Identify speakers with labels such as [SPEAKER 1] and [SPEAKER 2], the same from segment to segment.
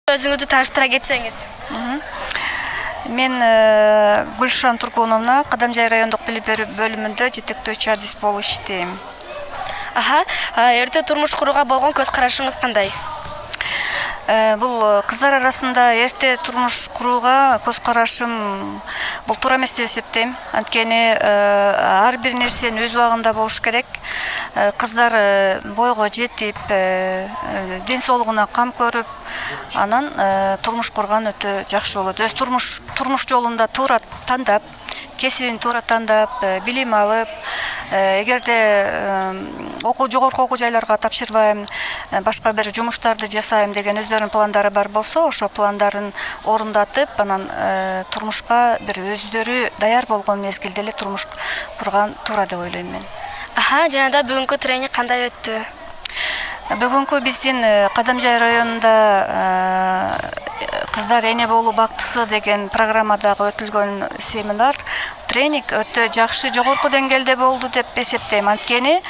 [SPEAKER 1] Өзүңүздү тааныштыра кетсеңиз.
[SPEAKER 2] Мен Гүлшан Тургуновна, Кадамжай райондук билим берүү бөлүмүндө жетектөөчү адис болуп иштейм.
[SPEAKER 1] Эрте турмуш курууга болгон көз карашыңыз кандай?
[SPEAKER 2] Бул кыздар арасында эрте турмуш курууга көз карашым бул туура эмес деп эсептейм. Анткени ар бир нерсенин өз убагында болуш керек. Кыздар бойго жетип, ден соолугуна кам көрүп, анан турмуш курган өтө жакшы болот. Өз турмуш жолунда туура тандап, кесибин туура тандап, билим алып, эгерде жогорку окуу жайларга тапшырбайм, башка бир жумуштарды жасайм деген өздөрүнүн пландары бар болсо, ошо пландарын орундатып, анан турмушка бир өздөрү даяр болгон мезгилде эле турмуш курган туура деп ойлойм мен.
[SPEAKER 1] Жанагындай бүгүнкү тренинг кандай өттү?
[SPEAKER 2] Бүгүнкү биздин Кадамжай районунда кыздар эне болуу бактысы деген программадагы өтүлгөн семинар, тренинг өтө жакшы, жогорку деңгээлде болду деп эсептейм. Анткени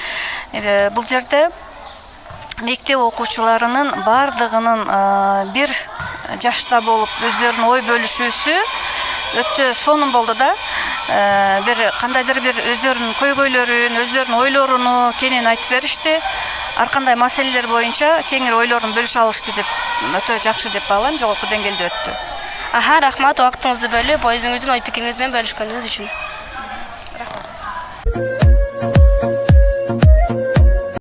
[SPEAKER 2] бул жерде мектеп окуучуларынын бардыгынын бир жашта болуп өздөрүнүн ой бөлүшүүсү өтө сонун болду да. Бир кандайдыр бир өздөрүнүн көйгөйлөрүн, өздөрүнүн ойлоруну кенен айтып беришти. Ар кандай маселелер боюнча кеңири ойлорун бөлүшө алышты деп өтө жакшы деп баалайм, жогорку деңгээлде өттү.
[SPEAKER 1] Рахмат убактыңызды бөлүп, өзүңүздүн ой пикириңиз менен бөлүшкөнүңүз үчүн.